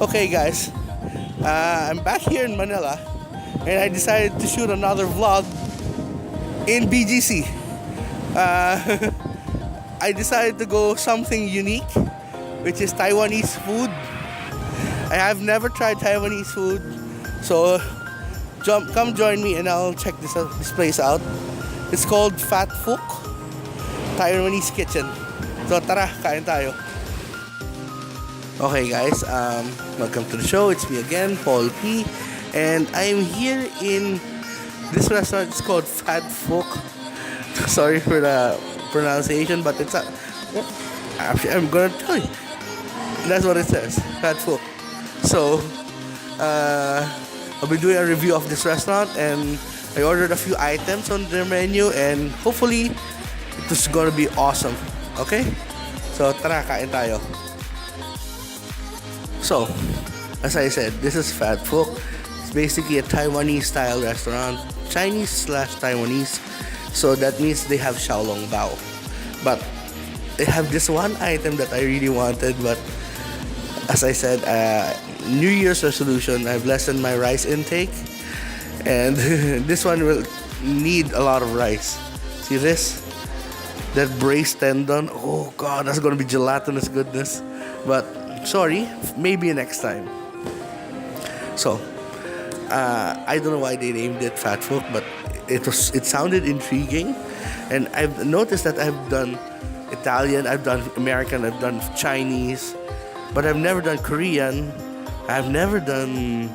Okay guys, I'm back here in Manila and I decided to shoot another vlog in BGC. I decided to go something unique, which is Taiwanese food. I have never tried Taiwanese food, so come join me and I'll check this place out. It's called Fat Fook Taiwanese Kitchen. So tara, kain tayo. Okay guys, welcome to the show. It's me again, Paul P. And I'm here in this restaurant. It's called Fat Fook. Sorry for the pronunciation, but it's actually, I'm gonna tell you. That's what it says, Fat Fook. So, I'll be doing a review of this restaurant, and I ordered a few items on their menu, and hopefully, it's gonna be awesome. Okay? So, tara, kain tayo. So, as I said, this is Fat Fook. It's basically a Taiwanese style restaurant, Chinese/Taiwanese. So that means they have Xiao Bao. But they have this one item that I really wanted, but as I said, New Year's resolution, I've lessened my rice intake, and this one will need a lot of rice. See this? That braised tendon. Oh god, that's gonna be gelatinous goodness. But sorry, maybe next time. So, I don't know why they named it Fat Fook, but it sounded intriguing, and I've noticed that I've done Italian, I've done American, I've done Chinese, but I've never done Korean. I've never done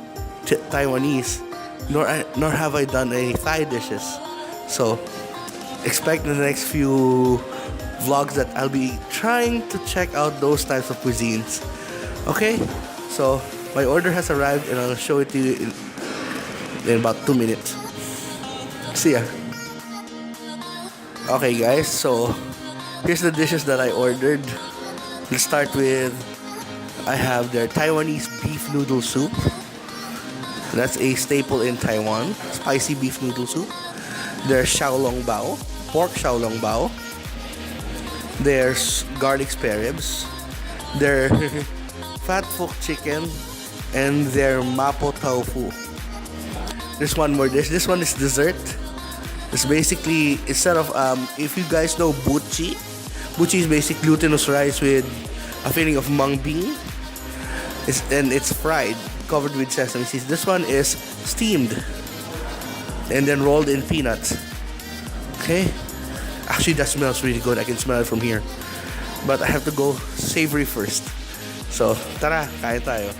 Taiwanese, nor have I done any Thai dishes. So, expect in the next few vlogs that I'll be trying to check out those types of cuisines. Okay, so my order has arrived and I'll show it to you in about 2 minutes. See ya. Okay guys, so here's the dishes that I ordered. We'll start with, I have their Taiwanese beef noodle soup. That's a staple in Taiwan. Spicy beef noodle soup. Their Xiao Bao, pork Xiao Bao. There's garlic spareribs. Their Fat Fook chicken, and their Mapo tofu. There's one more dish. This one is dessert. It's basically, instead of if you guys know buchi is basic glutinous rice with a filling of mung bean. It's fried, covered with sesame seeds. This one is steamed and then rolled in peanuts. Okay, actually that smells really good. I can smell it from here, but I have to go savory first. So, tara, kain tayo.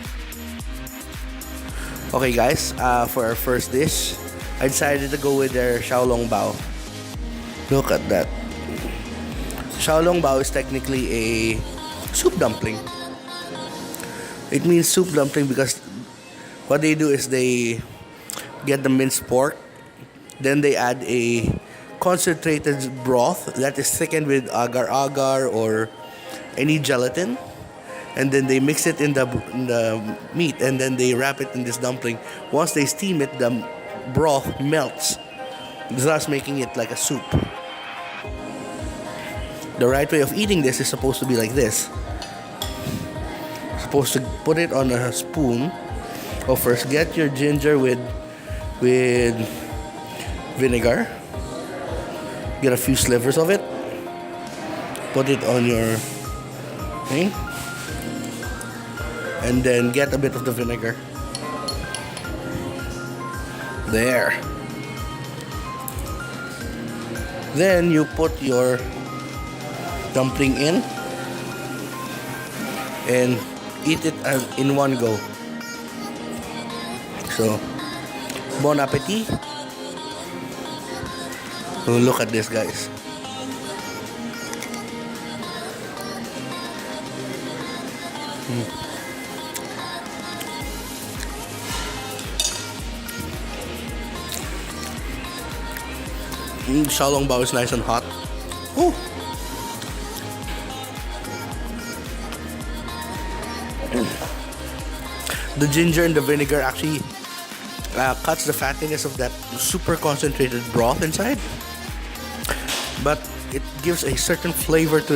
Okay guys, for our first dish, I decided to go with their Xiao Bao. Look at that. Xiao Bao is technically a soup dumpling. It means soup dumpling because what they do is they get the minced pork, then they add a concentrated broth that is thickened with agar-agar or any gelatin. And then they mix it in the meat, and then they wrap it in this dumpling. Once they steam it, the broth melts, thus making it like a soup. The right way of eating this is supposed to be like this. Supposed to put it on a spoon. Or first, get your ginger with vinegar. Get a few slivers of it. Put it on your thing. And then get a bit of the vinegar. There. Then you put your dumpling in and eat it in one go. So, bon appetit. Oh, look at this, guys. Xiao Bao is nice and hot. Ooh. The ginger and the vinegar actually cuts the fattiness of that super concentrated broth inside, but it gives a certain flavor to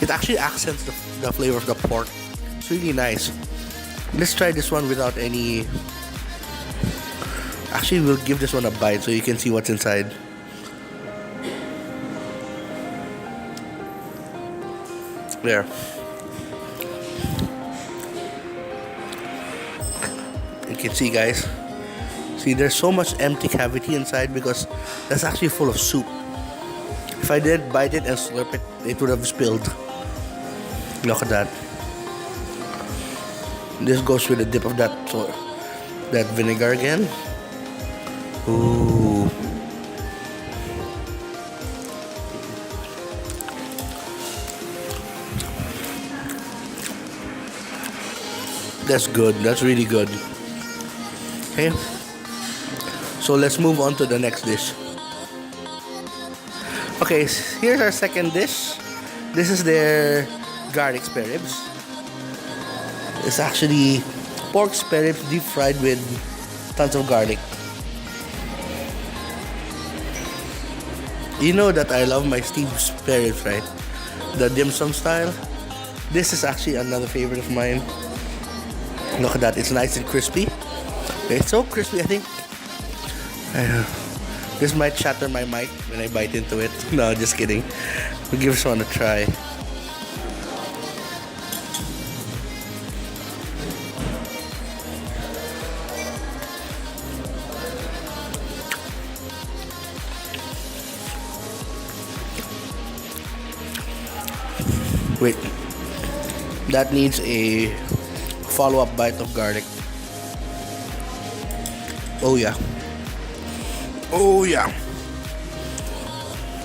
it actually accents the flavor of the pork. It's really nice. Let's try this one without any. Actually, we'll give this one a bite so you can see what's inside. There. You can see, guys. See, there's so much empty cavity inside because that's actually full of soup. If I did bite it and slurp it, it would have spilled. Look at that. This goes with a dip of that vinegar again. Ooh. That's good. That's really good. Okay. So let's move on to the next dish. Okay, here's our second dish. This is their garlic spareribs. It's actually pork spareribs deep fried with tons of garlic. You know that I love my steamed spareribs, right? The dim sum style. This is actually another favorite of mine. Look at that, it's nice and crispy. It's so crispy, I think. This might shatter my mic when I bite into it. No, just kidding. We'll give this one a try. Wait, that needs a follow-up bite of garlic. Oh yeah. Oh yeah.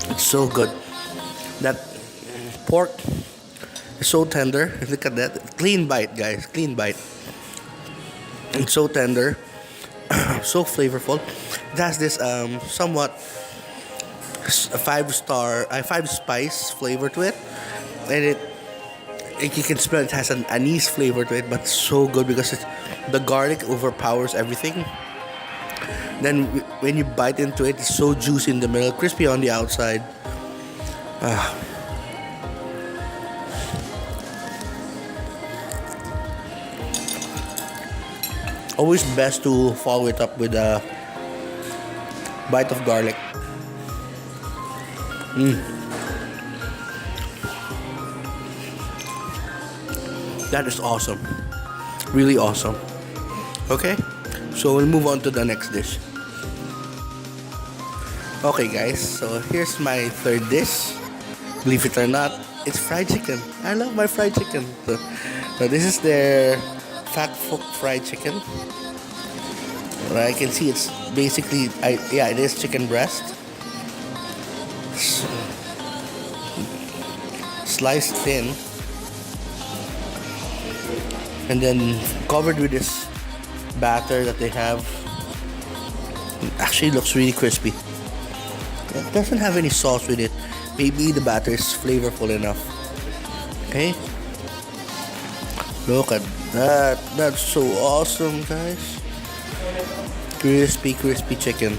It's so good. That pork is so tender. Look at that. Clean bite, guys. Clean bite. It's so tender. So flavorful. It has this somewhat five spice flavor to it. And you can smell it has an anise flavor to it, but so good because the garlic overpowers everything. Then when you bite into it, it's so juicy in the middle, crispy on the outside. Always best to follow it up with a bite of garlic. That is awesome. Really awesome. Okay, so we'll move on to the next dish. Okay guys, so here's my third dish. Believe it or not, it's fried chicken. I love my fried chicken. So this is their Fat Fook fried chicken. I can see it's basically, it is chicken breast. Sliced thin. And then covered with this batter that they have. It actually looks really crispy. It doesn't have any sauce with it. Maybe the batter is flavorful enough. Okay. Look at that. That's so awesome, guys. Crispy, crispy chicken.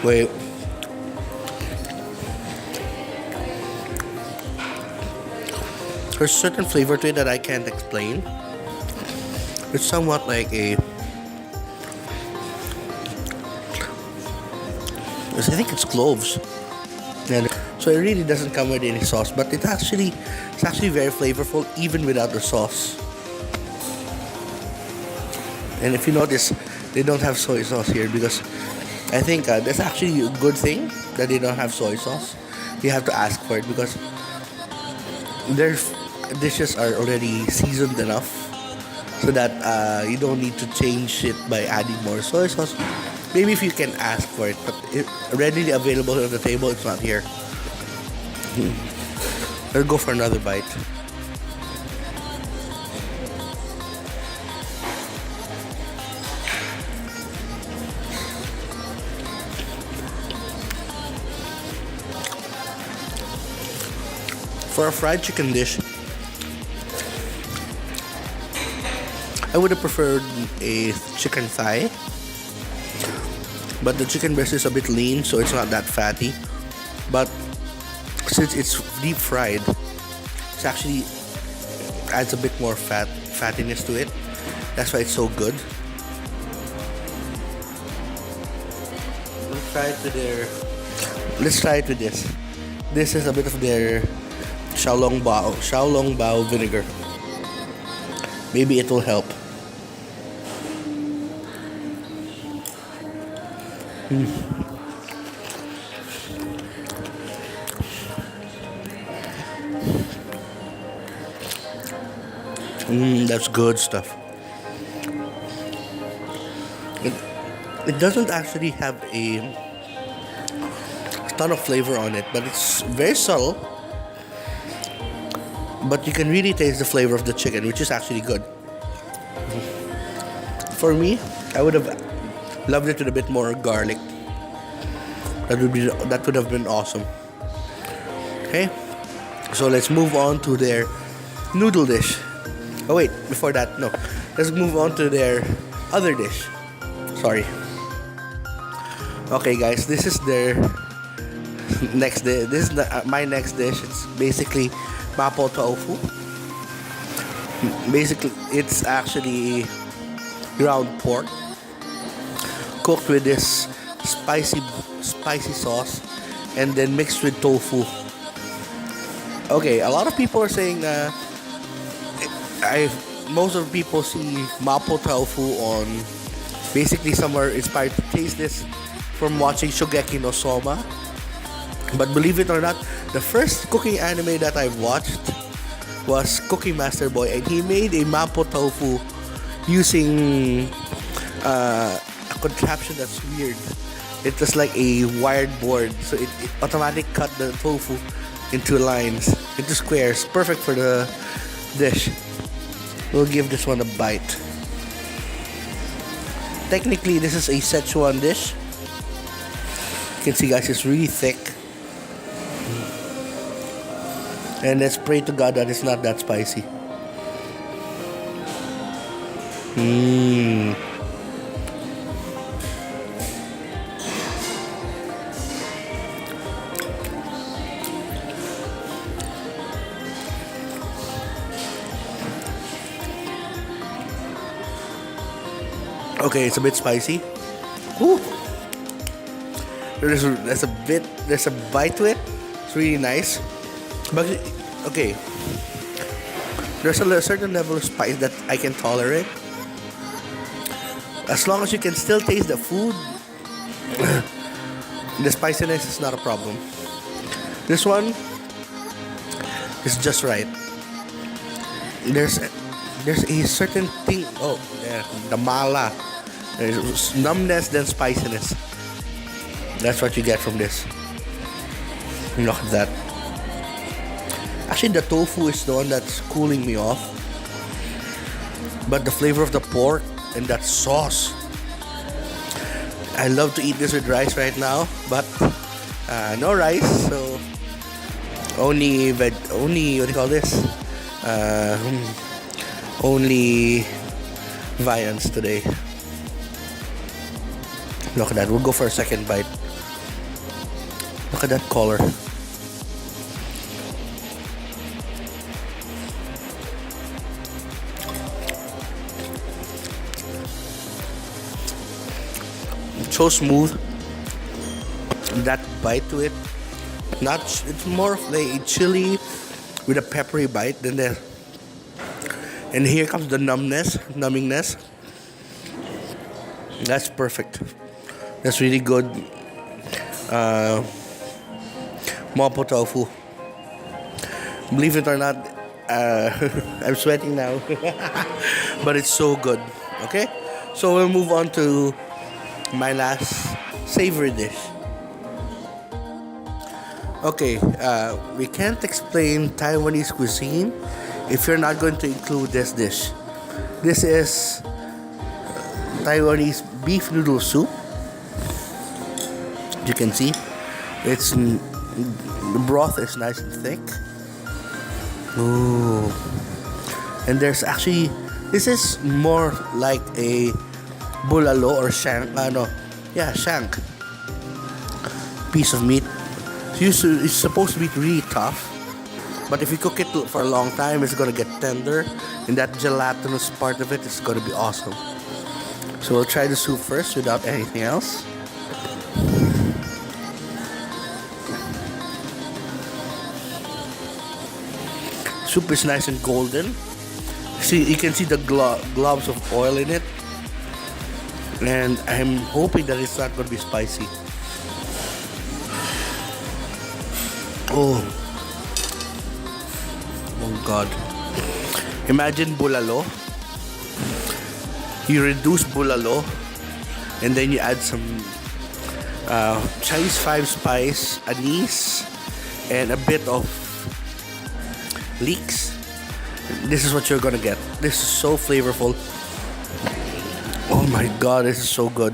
Wait. There's a certain flavor to it that I can't explain. It's somewhat like I think it's cloves. And so it really doesn't come with any sauce, but it's actually very flavorful even without the sauce. And if you notice, they don't have soy sauce here because I think that's actually a good thing that they don't have soy sauce. You have to ask for it because their dishes are already seasoned enough so that you don't need to change it by adding more soy sauce. Maybe if you can ask for it, but it's readily available on the table, it's not here. Let's go for another bite. For a fried chicken dish, I would have preferred a chicken thigh, but the chicken breast is a bit lean, so it's not that fatty. But since it's deep fried, it's actually adds a bit more fattiness to it. That's why it's so good. Let's try it with this. This is a bit of their Xiao Bao vinegar. Maybe it will help. That's good stuff. It doesn't actually have a ton of flavor on it, but it's very subtle. But you can really taste the flavor of the chicken, which is actually good. For me, I would have loved it with a bit more garlic. That would have been awesome. Okay, so let's move on to their noodle dish. Oh wait, before that, no. Let's move on to their other dish. Sorry. Okay, guys, this is their next dish. This is my next dish. It's basically Mapo tofu. Basically, it's actually ground pork cooked with this spicy sauce and then mixed with tofu. Okay, a lot of people are saying most of the people see Mapo tofu on basically somewhere inspired to taste this from watching Shogeki no Soma. But believe it or not, the first cooking anime that I watched was Cooking Master Boy, and he made a Mapo tofu using a contraption that's weird. It was like a wired board, so it automatically cut the tofu into lines, into squares, perfect for the dish. We'll give this one a bite. Technically, this is a Szechuan dish. You can see, guys, it's really thick. And let's pray to God that it's not that spicy. Okay, it's a bit spicy. Woo. There's a bite to it. It's really nice. But okay, there's a certain level of spice that I can tolerate. As long as you can still taste the food, the spiciness is not a problem. This one is just right. There's a certain thing. Oh, yeah, the mala. There's numbness, then spiciness. That's what you get from this. Look at that. Actually, the tofu is the one that's cooling me off. But the flavor of the pork and that sauce. I love to eat this with rice right now, but no rice, so only what do you call this? Only viands today. Look at that. We'll go for a second bite. Look at that color. So smooth. That bite to it. It's more of a chili with a peppery bite than the. And here comes the numbingness. That's perfect. That's really good. Mapo tofu. Believe it or not, I'm sweating now. But it's so good. Okay? So we'll move on to my last savory dish. Okay, we can't explain Taiwanese cuisine if you're not going to include this dish. This is Taiwanese beef noodle soup. You can see the broth is nice and thick. Ooh. And there's actually, this is more like a bulalo or shank, shank piece of meat. It's supposed to be really tough, but if you cook it for a long time, it's gonna get tender, and that gelatinous part of it is gonna be awesome. So we'll try the soup first without anything else. Soup is nice and golden. See, you can see the globs of oil in it, and I'm hoping that it's not going to be spicy. Oh God! Imagine bulalo. You reduce bulalo, and then you add some Chinese 5 spice, anise, and a bit of leeks. This is what you're gonna get. This is so flavorful. Oh my God, this is so good.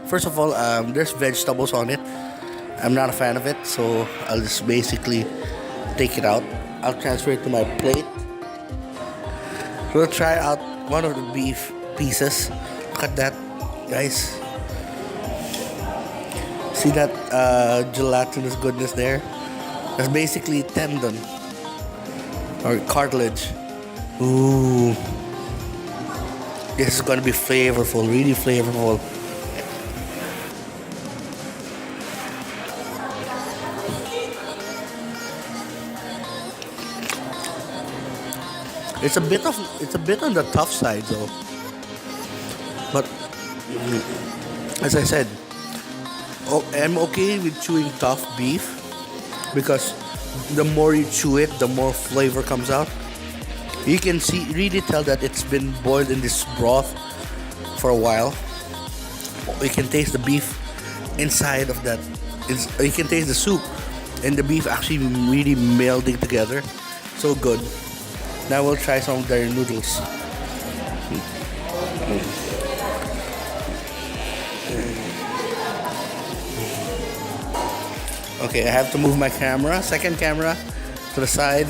First of all, there's vegetables on it. I'm not a fan of it, so I'll just basically take it out. I'll transfer it to my plate. We'll try out one of the beef pieces. Look at that, guys. See that gelatinous goodness there? That's basically tendon or cartilage. Ooh. This is gonna be flavorful, really flavorful. It's a bit on the tough side though. But as I said, I'm okay with chewing tough beef because the more you chew it, the more flavor comes out. You can really tell that it's been boiled in this broth for a while. You can taste the beef inside of that. You can taste the soup and the beef actually really melding together. So good. Now we'll try some of their noodles. Okay, I have to move my second camera, to the side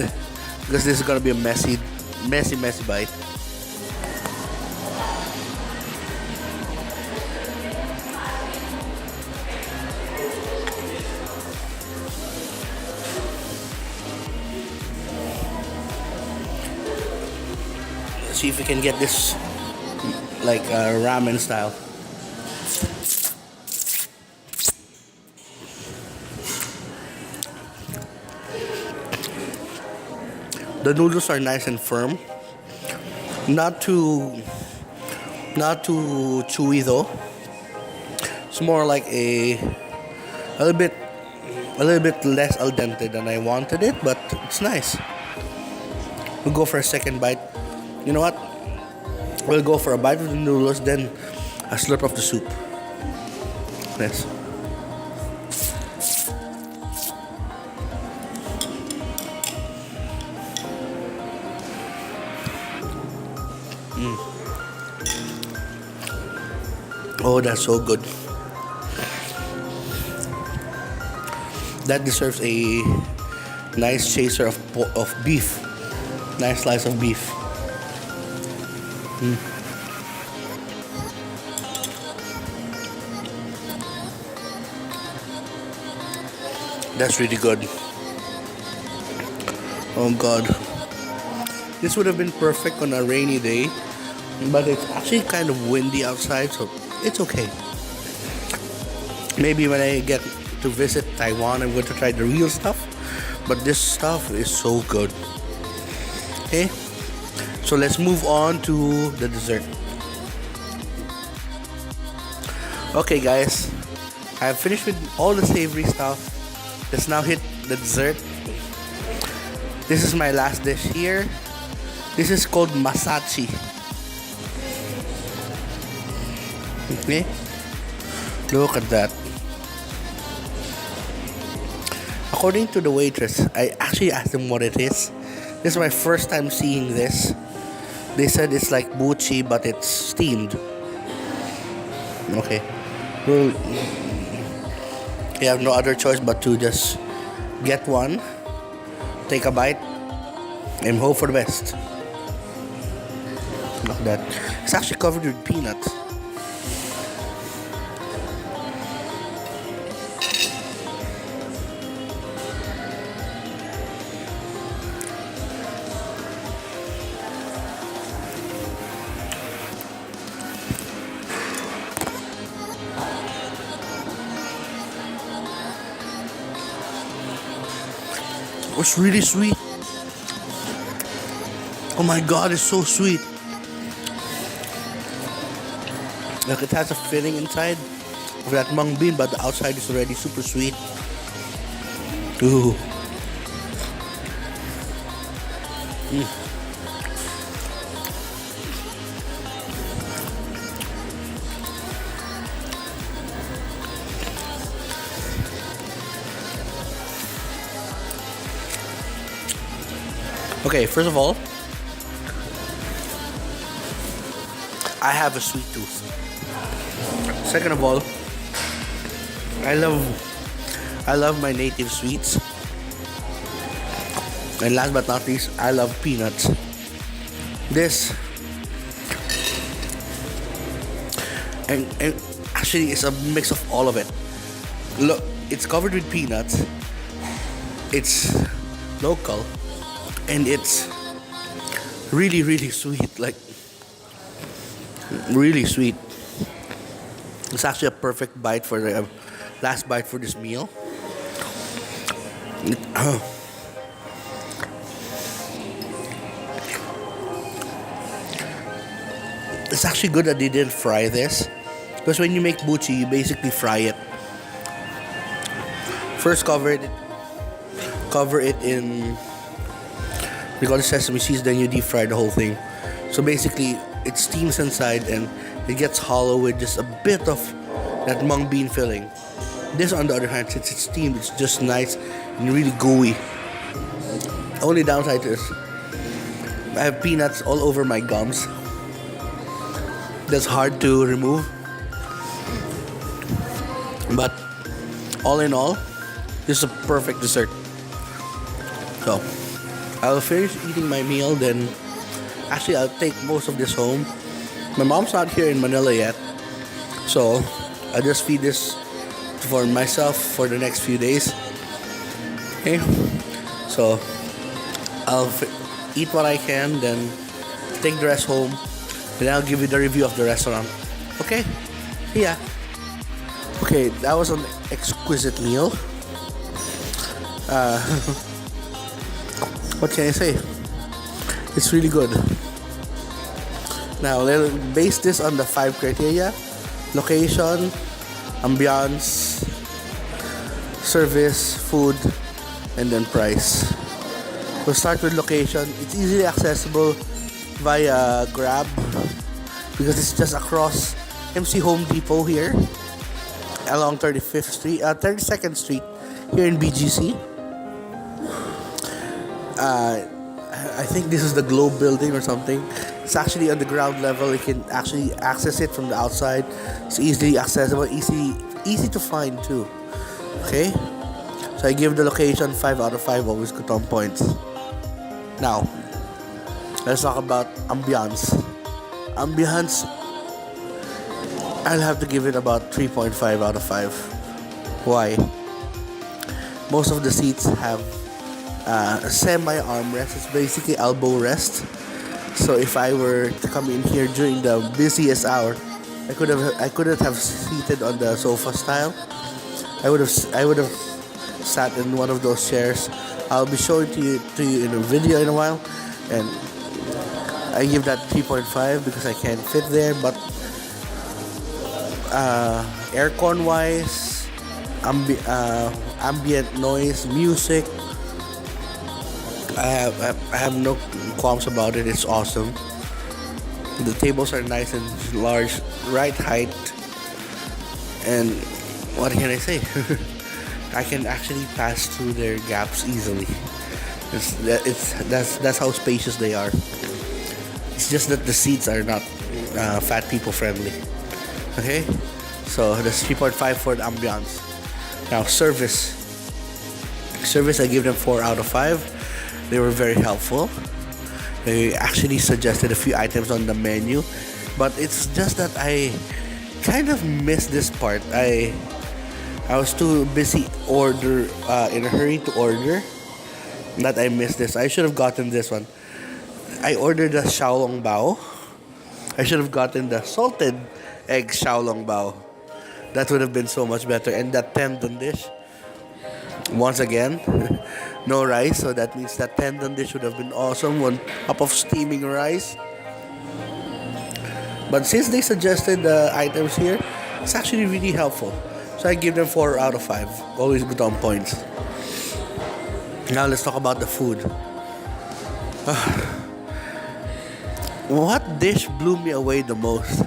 because this is gonna be a messy bite. Let's see if we can get this like ramen style. The noodles are nice and firm. Not too chewy though. It's more like a little bit less al dente than I wanted it, but it's nice. We'll go for a second bite. You know what? We'll go for a bite of the noodles, then a slurp of the soup. Yes. Oh, that's so good. That deserves a nice chaser of beef. Nice slice of beef. That's really good. Oh God. This would have been perfect on a rainy day, but it's actually kind of windy outside, so it's okay. Maybe when I get to visit Taiwan, I'm going to try the real stuff, but this stuff is so good. Okay, so let's move on to the dessert. Okay guys, I've finished with all the savory stuff. Let's now hit the dessert. This is my last dish here. This is called masachi. Okay, look at that. According to the waitress, I actually asked them what it is. This is my first time seeing this. They said it's like buchi, but it's steamed. Okay, well, You have no other choice but to just get one, take a bite, and hope for the best. Look at that. It's actually covered with peanuts. It's really sweet. Oh my god, it's so sweet. Like it has a filling inside of that mung bean, but the outside is already super sweet. Ooh. Okay, first of all, I have a sweet tooth. Second of all, I love my native sweets. And last but not least, I love peanuts. This and actually it's a mix of all of it. Look, it's covered with peanuts. It's local. And it's really, really sweet, like really sweet. It's actually a perfect bite for the last bite for this meal. It's actually good that they didn't fry this, because when you make buchi, you basically fry it. First, cover it in. We got the sesame seeds, then you deep fry the whole thing. So basically, it steams inside and it gets hollow with just a bit of that mung bean filling. This, on the other hand, since it's steamed, it's just nice and really gooey. Only downside is I have peanuts all over my gums. That's hard to remove. But all in all, this is a perfect dessert. So I'll finish eating my meal, then actually I'll take most of this home. My mom's not here in Manila yet, so I'll just feed this for myself for the next few days. Okay, so I'll eat what I can, then take the rest home, then I'll give you the review of the restaurant. Okay, yeah. Okay, that was an exquisite meal. What can I say? It's really good. Now, let's base this on the 5 criteria: location, ambiance, service, food, and then price. We'll start with location. It's easily accessible via Grab because it's just across MC Home Depot here along 32nd Street here in BGC. I think this is the Globe building or something. It's actually on the ground level. You can actually access it from the outside. It's easily accessible, easy to find too. Okay, so I give the location 5 out of 5 always Gutom points. Now, let's talk about ambiance. Ambiance, I'll have to give it about 3.5 out of 5. Why? Most of the seats have semi armrest. It's basically elbow rest. So if I were to come in here during the busiest hour, I couldn't have seated on the sofa style. I would have sat in one of those chairs. I'll be showing to you in a video in a while, and I give that 3.5 because I can't fit there. But aircon wise, ambient noise, music, I have no qualms about it. It's awesome. The tables are nice and large, right height, and what can I say? I can actually pass through their gaps easily. That's how spacious they are. It's just that the seats are not fat people friendly. Okay, so that's 3.5 for the ambiance. Now, service. Service, I give them 4 out of 5. They were very helpful. They actually suggested a few items on the menu, but it's just that I kind of missed this part. I was too busy in a hurry to order that I missed this. I should have gotten this one. I ordered the xiaolong bao. I should have gotten the salted egg xiaolong bao. That would have been so much better. And that tendon dish, once again, no rice, so that means that tendon dish would have been awesome. One cup of steaming rice. But since they suggested the items here, it's actually really helpful. So I give them 4 out of 5. Always good on points. Now let's talk about the food. What dish blew me away the most?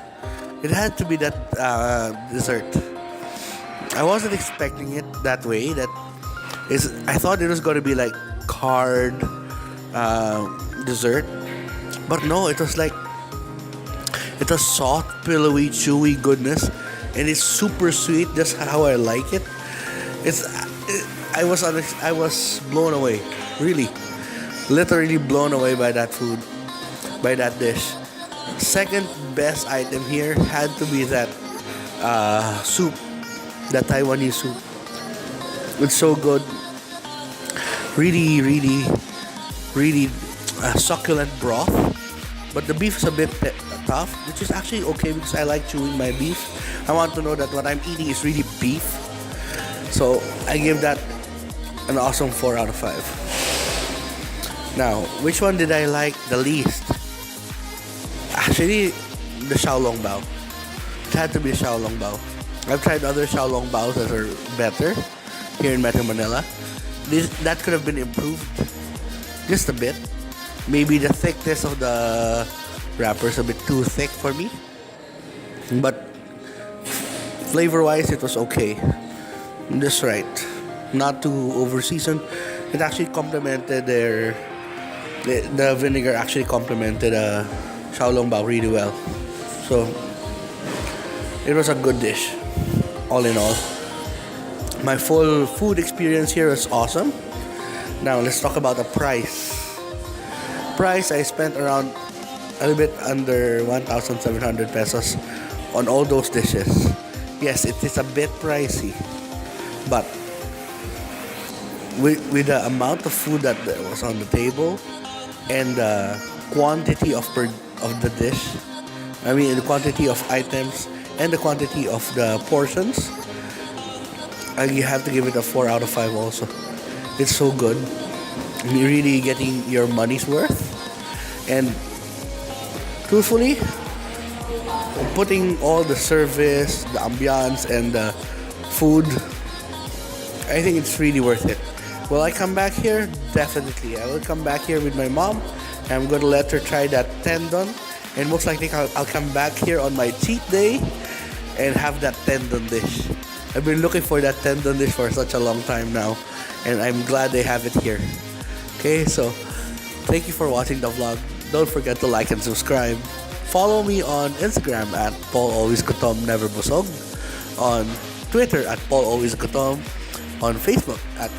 It had to be that dessert. I wasn't expecting it that way. I thought it was going to be like hard dessert, but no, it was soft, pillowy, chewy goodness, and it's super sweet, just how I like it. I was blown away, really, literally blown away by that food, by that dish. Second best item here had to be that soup, the Taiwanese soup. It's so good. Really succulent broth. But the beef is a bit tough, which is actually okay because I like chewing my beef. I want to know that what I'm eating is really beef. So I give that an awesome 4 out of 5. Now, which one did I like the least? Actually, the xiaolong bao. It had to be xiaolong bao. I've tried other xiaolong baos that are better here in Metro Manila. That could have been improved just a bit. Maybe the thickness of the wrapper is a bit too thick for me. But flavor-wise, it was okay. Just right. Not too over-seasoned. It actually complemented the vinegar actually complemented xiaolong bao really well. So it was a good dish, all in all. My full food experience here was awesome. Now let's talk about the price. I spent around a little bit under 1,700 pesos on all those dishes. Yes, it is a bit pricey, but with the amount of food that was on the table and the quantity of the dish, I mean the quantity of items and the quantity of the portions, you have to give it a 4 out of 5 also. It's so good. You're really getting your money's worth. And truthfully, putting all the service, the ambiance, and the food, I think it's really worth it. Will I come back here? Definitely. I will come back here with my mom. I'm going to let her try that tendon. And most likely I'll come back here on my cheat day and have that tendon dish. I've been looking for that tendon dish for such a long time now, and I'm glad they have it here. Okay, so thank you for watching the vlog. Don't forget to like and subscribe. Follow me on Instagram at Gutom Never Busog, on Twitter at Gutom, on Facebook at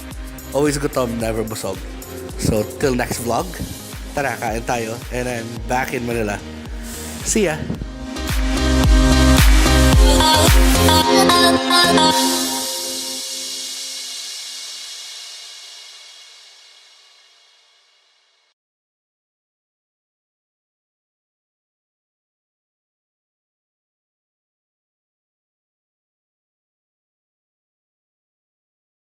Always Gutom Never Busog. So till next vlog, tara kain tayo, and I'm back in Manila. See ya.